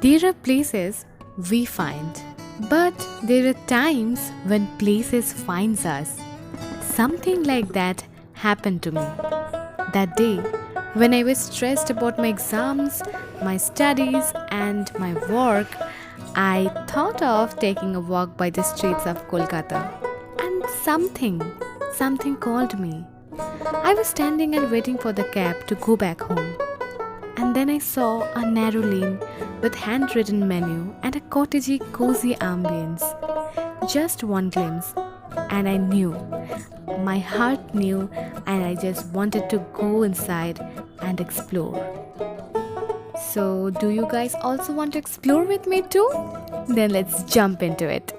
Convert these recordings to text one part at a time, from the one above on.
There are places we find, but there are times when places finds us. Something like that happened to me. That day, when I was stressed about my exams, my studies, and my work, I thought of taking a walk by the streets of Kolkata. And something called me. I was standing and waiting for the cab to go back home. And then I saw a narrow lane with handwritten menu and a cottagey cozy ambience. Just one glimpse, and I knew. My heart knew, and I just wanted to go inside and explore. So, do you guys also want to explore with me too? Then let's jump into it.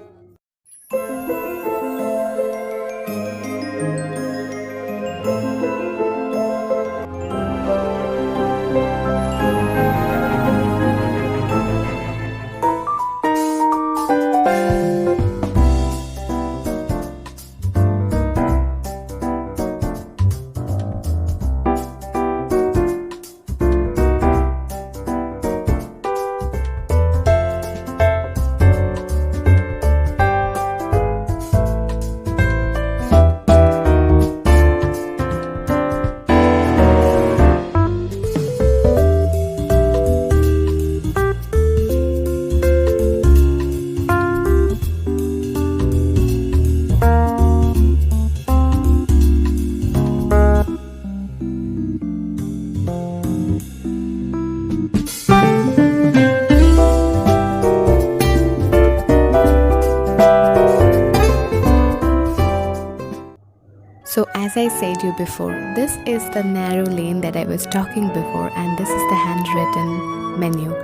So as I said you before, this is the narrow lane that I was talking before, and this is the handwritten menu.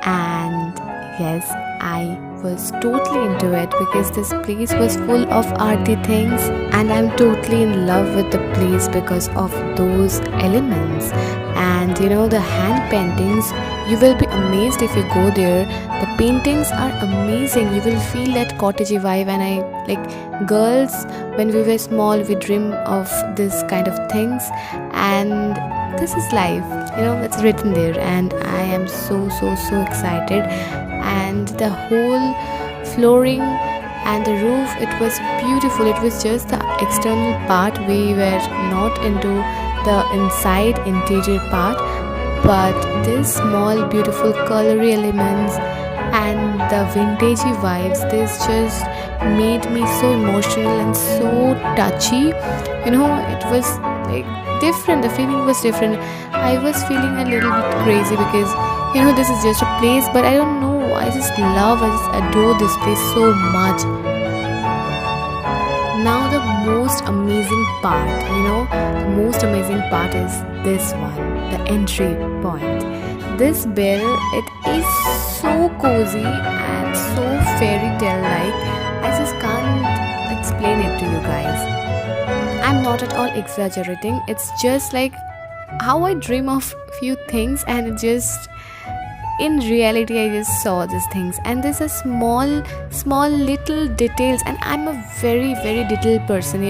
And yes, I was totally into it because this place was full of arty things, and I'm totally in love with the place because of those elements. And you know, the hand paintings, you will be amazed if you go there. The paintings are amazing. You will feel that cottagey vibe. And I like, girls, when we were small, we dream of this kind of things, and this is life, you know, it's written there. And I am so excited. And the whole flooring and the roof, it was beautiful. It was just the external part. We were not into the inside interior part, but this small beautiful colory elements and the vintagey vibes, this just made me so emotional and so touchy. You know, it was like different. The feeling was different. I was feeling a little bit crazy because, you know, this is just a place, but I don't know, I just adore this place so much. Now the most amazing part, the most amazing part is this one, the entry point. This bell, it is so cozy and so fairy tale like. I just can't explain it to you guys. I'm not at all exaggerating. It's just like how I dream of few things, and it just, in reality, I just saw these things. And there's a small little details, and I'm a very detailed person,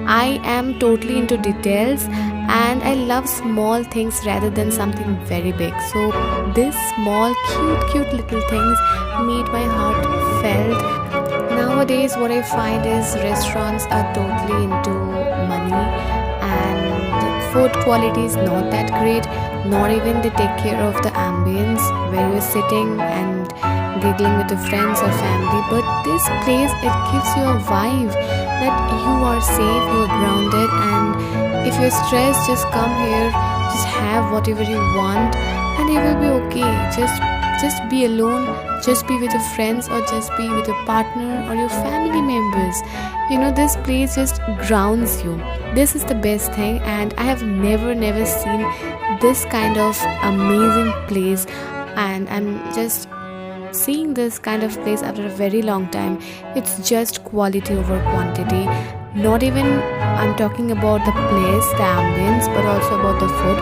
I am totally into details, and I love small things rather than something very big. So this small cute little things made my heart felt. Nowadays what I find is restaurants are totally into money, and food quality is not that great. Not even they take care of the ambience where you're sitting and giggling with your friends or family. But this place, it gives you a vibe that you are safe, you are grounded, and if you're stressed, just come here, just have whatever you want, and you will be okay. Just be alone, just be with your friends, or just be with your partner or your family members. This place just grounds you. This is the best thing, and I have never seen this kind of amazing place, and I'm just seeing this kind of place after a very long time. It's just quality over quantity. Not even I'm talking about the place, the ambience, but also about the food.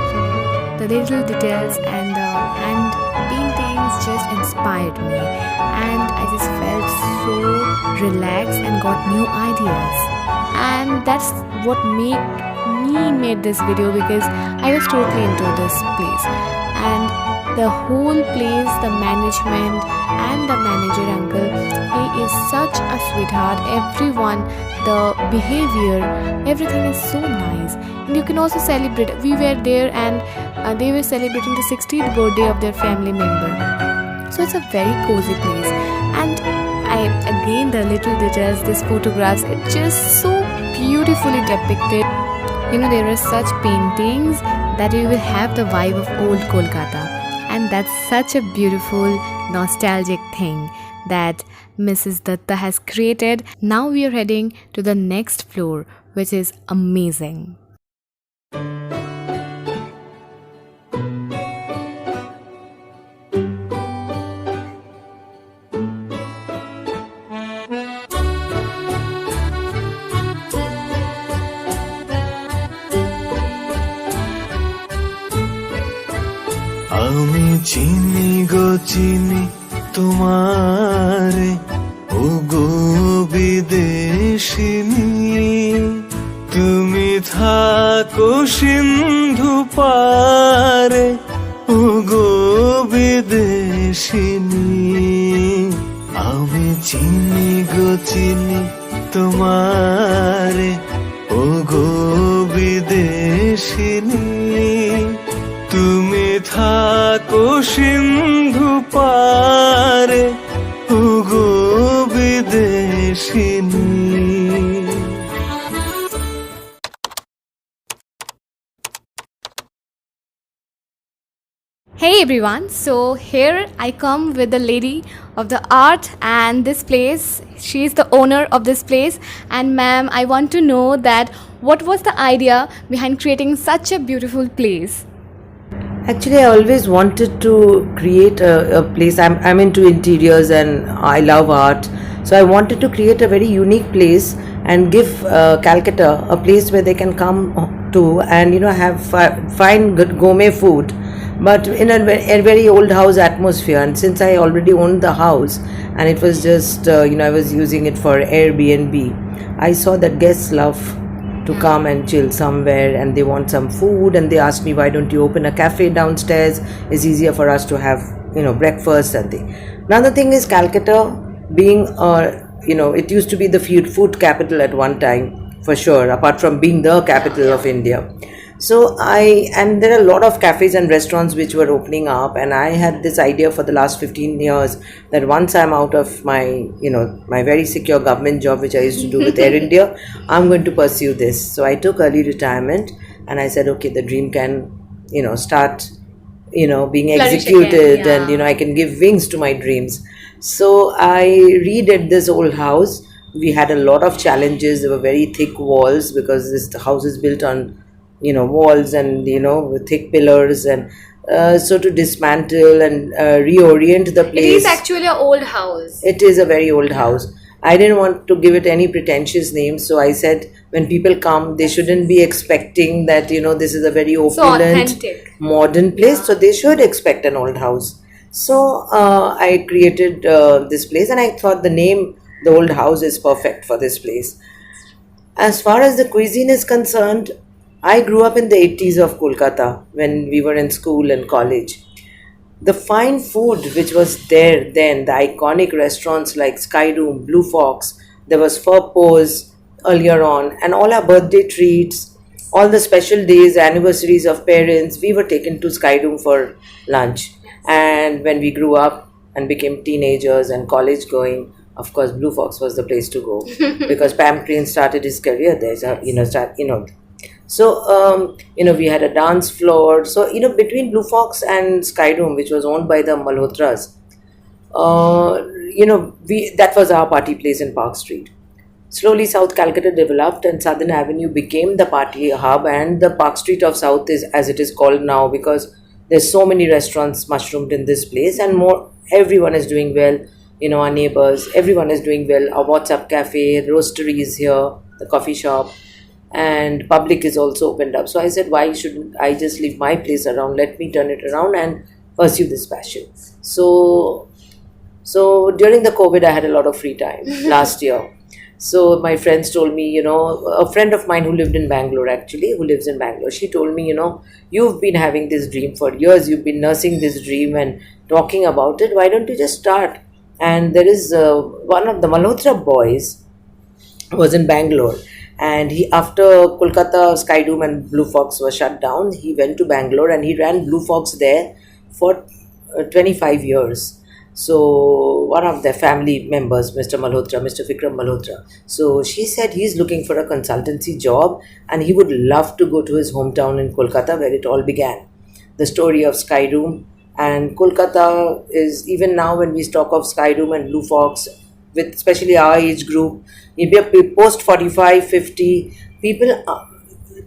The little details and the hand paintings just inspired me, and I just felt so relaxed and got new ideas. And that's what made this video, because I was totally into this place. And The whole place, the management and the manager uncle, he is such a sweetheart. Everyone, the behavior, everything is so nice. And you can also celebrate. We were there, and they were celebrating the 60th birthday of their family member. So it's a very cozy place. And again, the little details, these photographs, it's just so beautifully depicted. There are such paintings that you will have the vibe of old Kolkata, and that's such a beautiful nostalgic thing that Mrs. Dutta has created. Now we are heading to the next floor, which is amazing. আমি চিনি গো চিনি তোমারে, ও গো বিদেশিনী, তুমি থাকো সিন্ধু পারে, ও গো বিদেশিনী। আমি চিনি গো চিনি তোমারে, ও গো বিদেশিনী, তুমি থাকো সিন্ধু পারে, ও গো বিদেশিনী। Hey everyone, so here I come with the lady of the art and this place. She is the owner of this place, and ma'am, I want to know that what was the idea behind creating such a beautiful place? Actually, I always wanted to create a place. I'm into interiors and I love art. So I wanted to create a very unique place and give Calcutta a place where they can come to and have fine good gourmet food, but in a very old house atmosphere. And since I already owned the house and it was just I was using it for Airbnb, I saw that guests love to come and chill somewhere and they want some food, and they asked me, why don't you open a cafe downstairs? It's easier for us to have breakfast and thing. Another thing is Calcutta being it used to be the food capital at one time, for sure, apart from being the capital of India. So there are a lot of cafes and restaurants which were opening up, and I had this idea for the last 15 years that once I'm out of my my very secure government job which I used to do with Air India, I'm going to pursue this. So I took early retirement and I said, okay, the dream can start being executed again, yeah. And I can give wings to my dreams. So I redid this old house. We had a lot of challenges. There were very thick walls because this house is built on walls and with thick pillars, and so to dismantle and reorient the place. It is actually an old house. It is a very old house. I didn't want to give it any pretentious name, so I said when people come, they shouldn't be expecting that this is a very opulent, modern place. Yeah. So they should expect an old house. So I created this place, and I thought the name, the old house, is perfect for this place. As far as the cuisine is concerned, I grew up in the 80s of Kolkata when we were in school and college. The fine food which was there then, the iconic restaurants like Sky Room, Blue Fox, there was Pose earlier on, and all our birthday treats, all the special days, anniversaries of parents, we were taken to Sky Room for lunch. And when we grew up and became teenagers and college going, of course, Blue Fox was the place to go because Pam Crane started his career there. So, we had a dance floor. So, between Blue Fox and Sky Room, which was owned by the Malhotras, that was our party place in Park Street. Slowly, South Calcutta developed and Southern Avenue became the party hub, and the Park Street of South is as it is called now because there's so many restaurants mushroomed in this place, and everyone is doing well. Our neighbors, everyone is doing well. Our WhatsApp cafe, roastery is here, the coffee shop, and public is also opened up. So I said, why shouldn't I just leave my place around? Let me turn it around and pursue this passion. So during the COVID, I had a lot of free time last year. So my friends told me, a friend of mine who lived in Bangalore, actually, who lives in Bangalore, she told me, you've been having this dream for years, you've been nursing this dream and talking about it. Why don't you just start? And there is one of the Malhotra boys was in Bangalore, and he, after Kolkata Skydoom and Blue Fox were shut down, he went to Bangalore and he ran Blue Fox there for 25 years. So one of their family members, Mr. Malhotra, Mr. Vikram Malhotra, so she said he's looking for a consultancy job and he would love to go to his hometown in Kolkata where it all began. The story of Skydoom and Kolkata is, even now when we talk of Skydoom and Blue Fox, with especially our age group, maybe post 45, 50, people,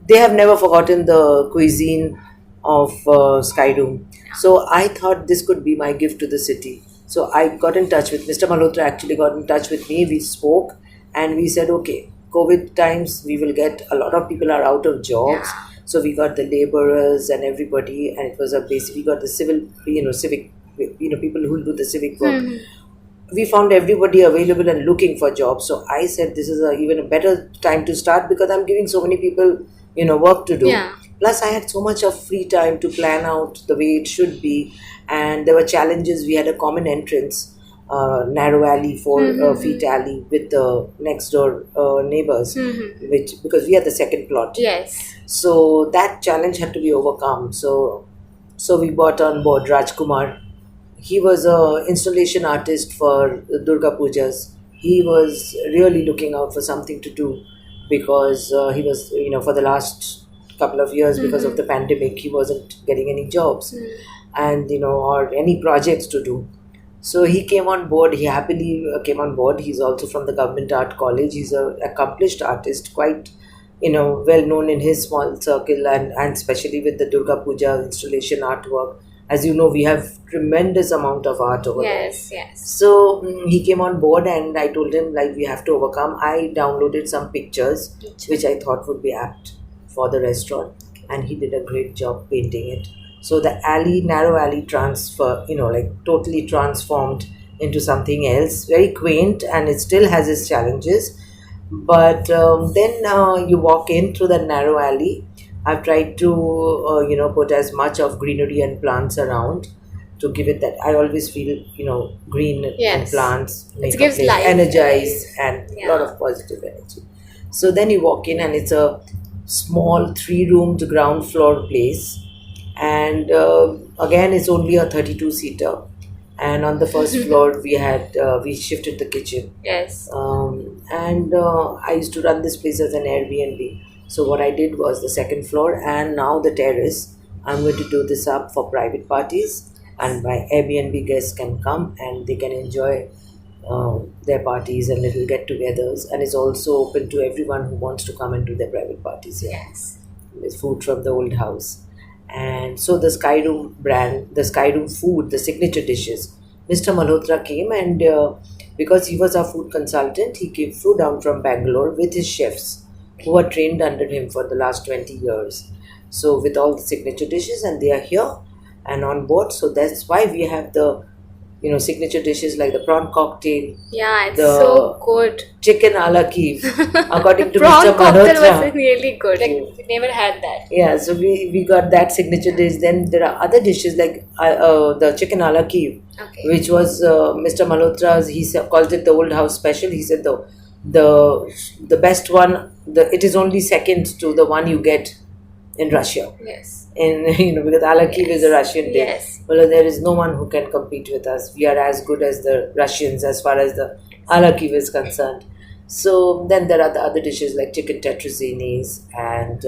they have never forgotten the cuisine of Skydoom. So I thought this could be my gift to the city. So I got in touch with Mr. Malhotra, actually got in touch with me. We spoke and we said, okay, COVID times, we will get a lot of people are out of jobs. Yeah. So we got the laborers and everybody, and it was a basic, we got the civil, civic, people who do the civic work. We found everybody available and looking for jobs. So I said this is even a better time to start because I'm giving so many people, work to do. Yeah. Plus, I had so much of free time to plan out the way it should be, and there were challenges. We had a common entrance, narrow alley for feet alley with the next door neighbors, which because we are the second plot. Yes. So that challenge had to be overcome. So we brought on board Rajkumar. He was a installation artist for Durga Pujas. He was really looking out for something to do because he was, for the last couple of years, because of the pandemic, he wasn't getting any jobs and, or any projects to do. So he came on board. He happily came on board. He's also from the Government Art College. He's an accomplished artist, quite, well known in his small circle and especially with the Durga Puja installation artwork. As you know, we have tremendous amount of art over there. Yes. So he came on board and I told him like we have to overcome. I downloaded some pictures which I thought would be apt for the restaurant, and he did a great job painting it. So the narrow alley totally transformed into something else, very quaint, and it still has its challenges. But then you walk in through the narrow alley. I've tried to, put as much of greenery and plants around to give it that. I always feel, green and plants make a gives place life, energize and a Yeah. lot of positive energy. So then you walk in and it's a small 3-roomed ground floor place. And again, it's only a 32-seater. And on the first floor, we shifted the kitchen. Yes. And I used to run this place as an Airbnb. So what I did was the second floor and now the terrace. I'm going to do this up for private parties, and my Airbnb guests can come and they can enjoy their parties and little get-togethers. And it's also open to everyone who wants to come and do their private parties here. Yes. With food from the old house. And so the Skyroom brand, the Skyroom food, the signature dishes. Mr. Malhotra came and because he was our food consultant, flew down from Bangalore with his chefs who were trained under him for the last 20 years. So with all the signature dishes, and they are here and on board. So that's why we have the, signature dishes like the prawn cocktail, Yeah, it's the so good. chicken a la Kiev, according to Prawn Mr. cocktail Malhotra. was really good. Like we never had that. Yeah, so we got that signature dish. Then there are other dishes like the chicken a la Kiev, Okay. which was Mr. Malhotra's. Called it the old house special. He said the best one. It is only second to the one you get in Russia. Yes. Because a la Kiev is a Russian dish. Yes. Well, there is no one who can compete with us. We are as good as the Russians as far as the a la Kiev is concerned. So then there are the other dishes like chicken tetrazzini, and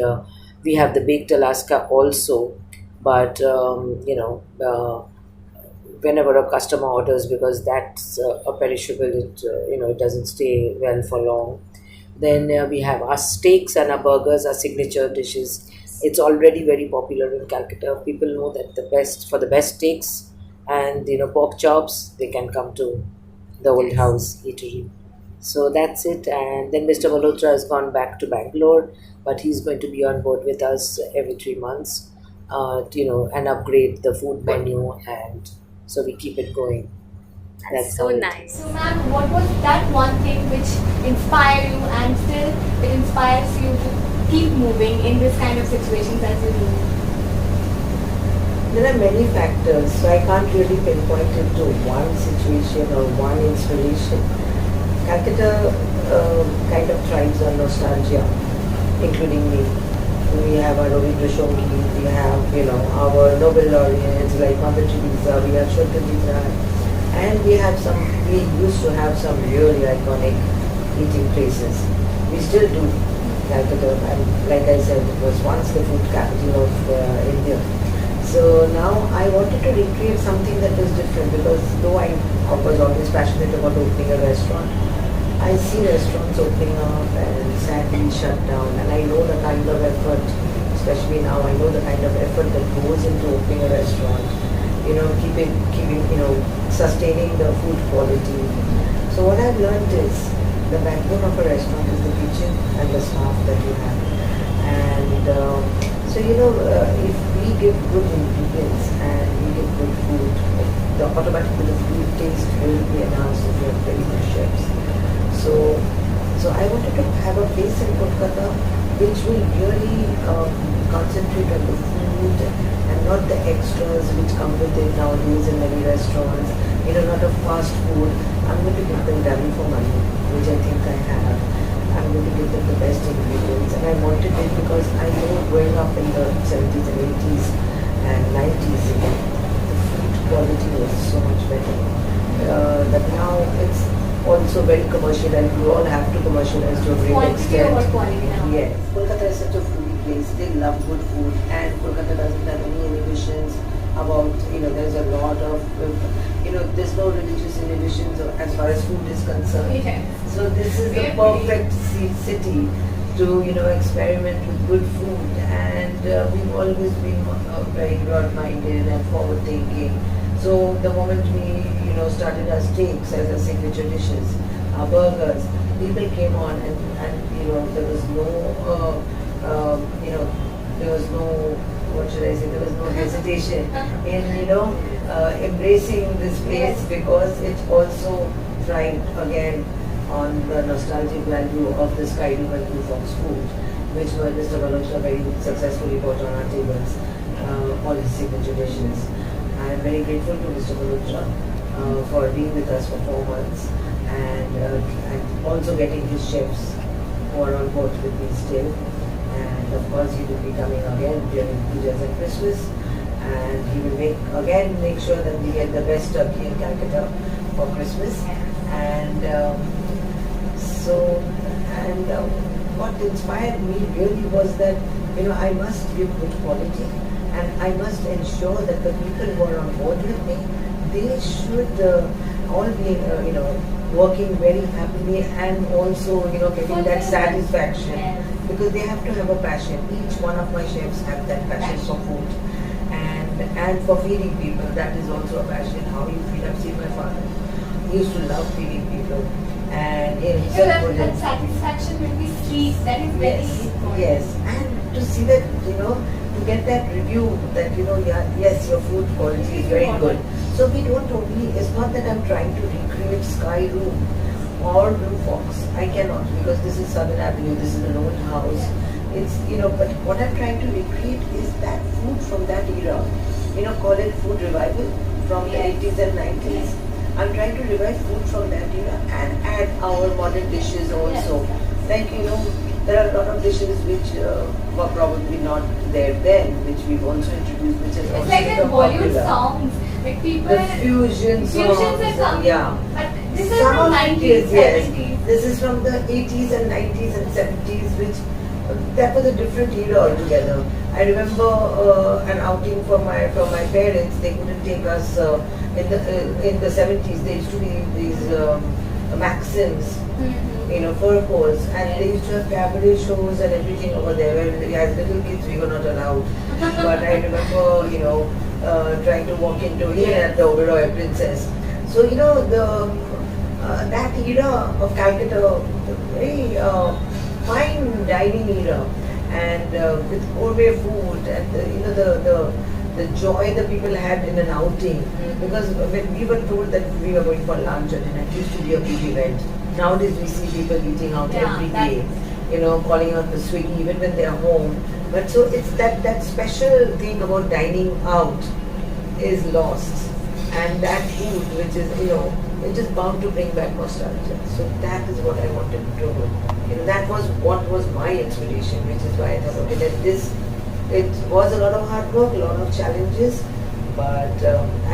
we have the baked Alaska also. But whenever a customer orders, because that's a perishable, it doesn't stay well for long. Then we have our steaks and our burgers, our signature dishes. It's already very popular in Calcutta. People know that the best steaks and pork chops, they can come to the old house eatery. So that's it. And then Mr. Malhotra has gone back to Bangalore, but he's going to be on board with us every 3 months, and upgrade the food menu, and so we keep it going. That's So how it nice. is. So, ma'am, what was that one thing which inspired you and still it inspires you to keep moving in this kind of situations as you do? There are many factors, so I can't really pinpoint it to one situation or one inspiration. Calcutta kind of thrives on nostalgia, including me. We have our Ravindra Shongi, we have, our Nobel laureates like Mother Teresa, we have Shweta, and we used to have some really iconic eating places. We still do. Calcutta, and like I said, it was once the food capital of India. So now I wanted to recreate something that was different because though I was always passionate about opening a restaurant, I see restaurants opening up and sadly shut down, and I know the kind of effort, especially now, I know the kind of effort that goes into opening a restaurant, keeping, sustaining the food quality. So what I've learned is the backbone of a restaurant is the kitchen and the staff that you have. And if we give good ingredients and we give good food, automatically the food taste will be enhanced if you have very good chefs. So I wanted to have a place in Kolkata which will really concentrate on the food and not the extras which come with it nowadays in many restaurants. Not of fast food. I'm going to give them value for money, which I think I have. I'm going to give them the best ingredients, and I wanted it because I know growing up in the 70s and 80s and 90s, the food quality was so much better. That now it's also very commercial, and we all have to commercialize to a great Quantity extent. over quality now. Yes, Kolkata is such a foodie place. They love good food, and Kolkata doesn't have any inhibitions about, there's a lot of, there's no religious inhibitions as far as food is concerned. Yes. So this is the perfect city to, experiment with good food, and we've always been very broad-minded and forward-thinking. So the moment we, started our steaks as our signature dishes, our burgers, people came on and there was no, there was no, what should I say, there was no hesitation in, embracing this place because it also thrived again on the nostalgic value of the Sky Room and Blue Fox food, which Mr. Malhotra very successfully brought on our tables, all his signature dishes. I am very grateful to Mr. Malhotra for being with us for 4 months and also getting his chefs who are on board with me still. And of course he will be coming again during Pujas and Christmas, and he will make sure that we get the best turkey in Calcutta for Christmas. And what inspired me really was that I must give good quality, and I must ensure that the people who are on board with me, they should all be working very happily and also getting that satisfaction, because they have to have a passion. Each one of my chefs have that passion for food and for feeding people. That is also a passion. How you feed. I've seen my father. He used to love feeding people, and he himself would. That satisfaction will be sweet. That is very important. Yes, and to see that to get that review that yes, your food quality is very good. So we don't only. It's not that I'm trying to recreate Sky Room or Blue Fox. I cannot, because this is Southern Avenue. This is an old house. It's but what I'm trying to recreate is that food from that era. Call it food revival from the 80s and 90s. I'm trying to revive food from that era and add our modern dishes also. Like there are a lot of dishes which were probably not there then, which we've also introduced, which has also It's like become the Bollywood popular. songs. Like people. The fusion songs. Fusions are coming. Yeah. But this is Some from of it 90s, is, yes. 70s. This is from the 80s and 90s and 70s, which that was a different era altogether. I remember an outing from my parents. They couldn't take us in the 70s. There used to be these Maxims, fur coats, and they used to have cabaret shows and everything over there. Where as little kids we were not allowed. But I remember, trying to walk into here at the Oberoi Princess. So that era of Calcutta, very fine dining era, and with gourmet food and the the joy the people had in an outing. Because when we were told that we were going for lunch or dinner, it used to be a big event. Nowadays we see people eating out every day, calling out the Swiggy even when they are home. But so it's that special thing about dining out is lost, and that food which is it is bound to bring back nostalgia. So that is what I wanted to do. That was what was my inspiration, which is why I thought, okay, let this. It was a lot of hard work, a lot of challenges, but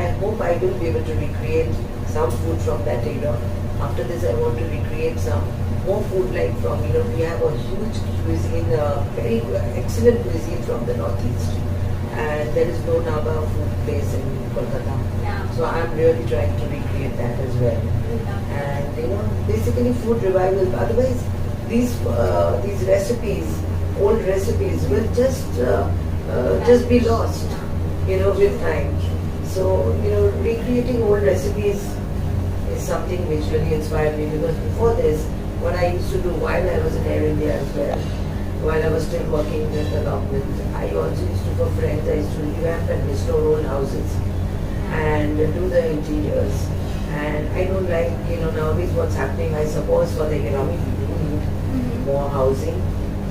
I hope I will be able to recreate some food from that era. After this, I want to recreate some more food like from, we have a huge cuisine, very excellent cuisine from the northeast. And there is no Naga food place in Kolkata. Yeah. So I'm really trying to recreate that as well. And basically food revival. Otherwise, these recipes, old recipes, will just be lost, with time. So recreating old recipes is something which really inspired me, because before this, what I used to do while I was in Air India as well, while I was still working with the government, I also used to, for friends, I used to revamp and restore old houses and do the interiors. And I don't like, nowadays what's happening, I suppose for the economy, people need more housing,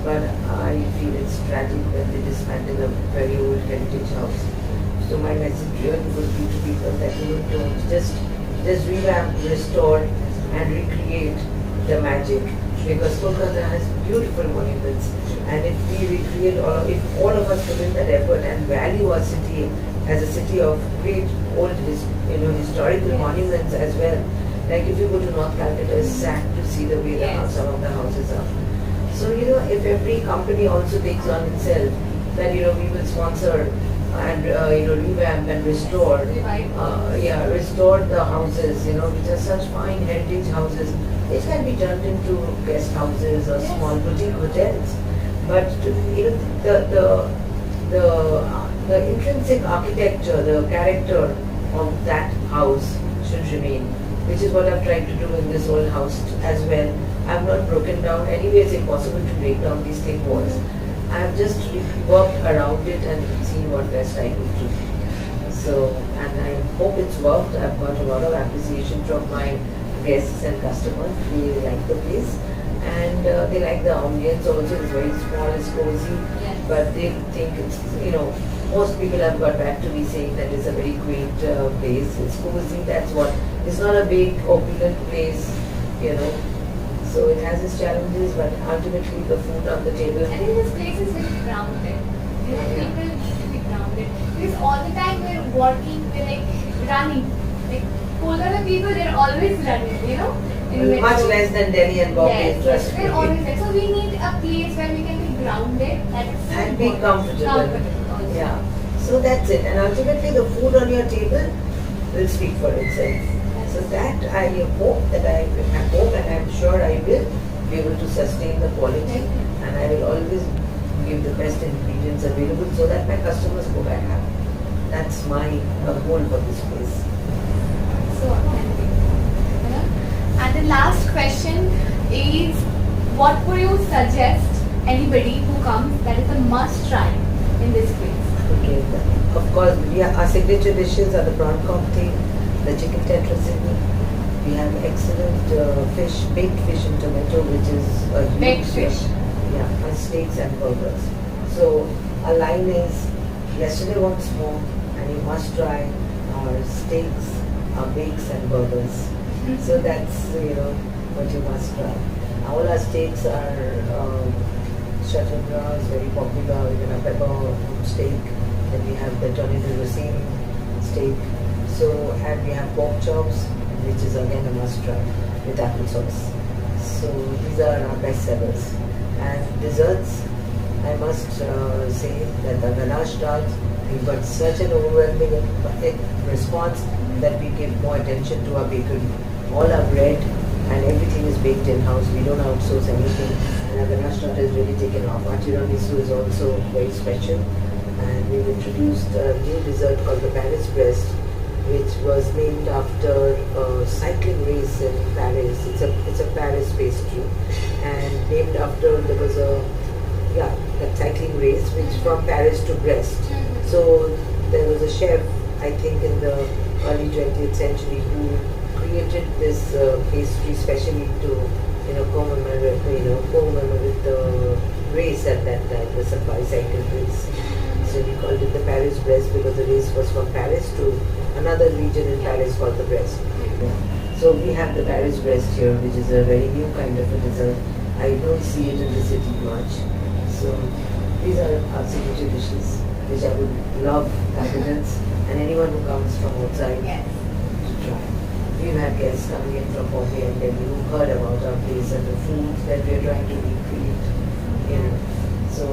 but I feel it's tragic when they dismantle a very old heritage house. So my message really would be to people that don't just revamp, restore and recreate the magic, because Kolkata has beautiful monuments, and if we recreate if all of us put in that effort and value our city as a city of great old historical monuments as well. Like if you go to North Calcutta, it's sad to see the way some of the houses are. So if every company also takes on itself that we will sponsor and revamp and restore restore the houses, which are such fine heritage houses. It can be turned into guest houses or small boutique hotels, but the intrinsic architecture, the character of that house should remain, which is what I've tried to do in this old house as well. I've not broken down. Anyway, it's impossible to break down these thick walls. I've just worked around it and seen what best I could do. So, and I hope it's worked. I've got a lot of appreciation from my guests and customers. They like the place, and they like the ambience also. It's very small, it's cozy, but they think it's, most people have got back to me saying that it's a very quaint place. It's cozy, that's what. It's not a big opulent place, So it has its challenges, but ultimately the food on the table. I think this place is very grounded. People need to be grounded. Because all the time we're working, we're running. Kolkata people, they're always running, Much less than Delhi and Bombay. Yes, we're always there. So we need a place where we can be grounded and be comfortable. Yeah. So that's it. And ultimately the food on your table will speak for itself. So that I hope and I'm sure I will be able to sustain the quality, and I will always give the best ingredients available so that my customers go back happy. That's my goal for this place. So authentic. And the last question is, what would you suggest anybody who comes that is a must try in this place? Okay, of course, our signature dishes are the prawn cocktail, the chicken tetrazzini. We have excellent fish, baked fish in tomato, which is a huge baked fish. Yeah, and steaks and burgers. So our line is yesterday once more, and you must try our steaks, our bakes and burgers. So that's what you must try. All our steaks are Chaturanga is very popular. A pepper steak. Then we have the tornado rosin steak. So, and we have pork chops, which is again a must try with apple sauce. So these are our best sellers. And desserts, I must say that the ganache tart, we got such an overwhelming response that we give more attention to our bakery. All our bread and everything is baked in-house. We don't outsource anything. And our ganache tart has really taken off. Our tiramisu is also very special. And we've introduced a new dessert called the Paris Brest, which was named after a cycling race in Paris. It's a Paris pastry, and named after there was a cycling race which from Paris to Brest. So there a chef, I think, in the early 20th century who created this pastry specially to, commemorate the race at that time, the bicycle race. So we called it the Paris Brest because the race was from Paris to another region in Paris called the Brest. So we have the Paris Brest here, which is a very new kind of a dessert. I don't see it in the city much. So these are our signature dishes, which I would love applicants and anyone who comes from outside to try. We've had guests coming in from Bombay and Delhi who heard about our place and the food that we're trying to recreate. So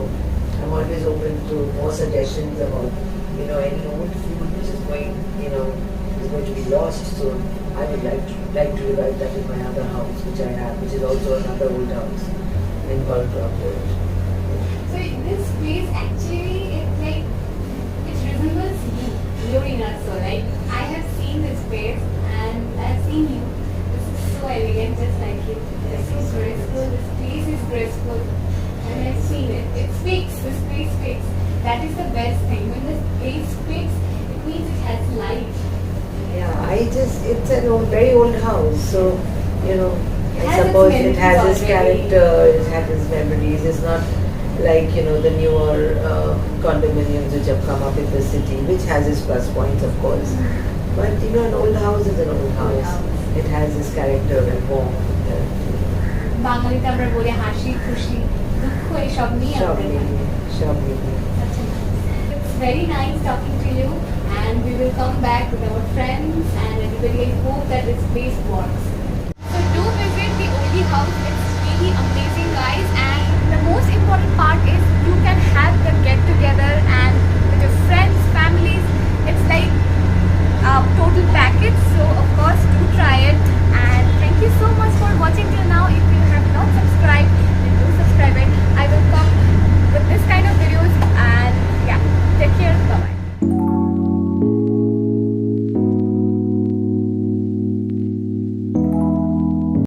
I'm always open to more suggestions about, any old food which is going, is going to be lost. So I would like to revive that in my other house, which I have, which is also another old house in Kolkata. So this place actually, it resembles you, your inner soul. Like I have seen this place and I've seen you. This is so elegant, just like you. It's so graceful. This place is graceful, and I've seen it. It speaks. This place speaks. That is the best thing. When this place speaks, it means it has life. Yeah, it's an very old house, so, I has suppose its it has its memories character, it has its memories. It's not like, the newer condominiums which have come up in the city, which has its plus points, of course. But, an old house is an old house. It has its character and warmth. বাঙালিতে আমরা বলি হাসি খুশি দুঃখ এসব নিয়ে আমাদের থাকে। It's very nice talking to you, and we will come back with our friends and everybody. I hope that this place works. So do visit the Olde house. It's really amazing, guys. And the most important part is you can have the get together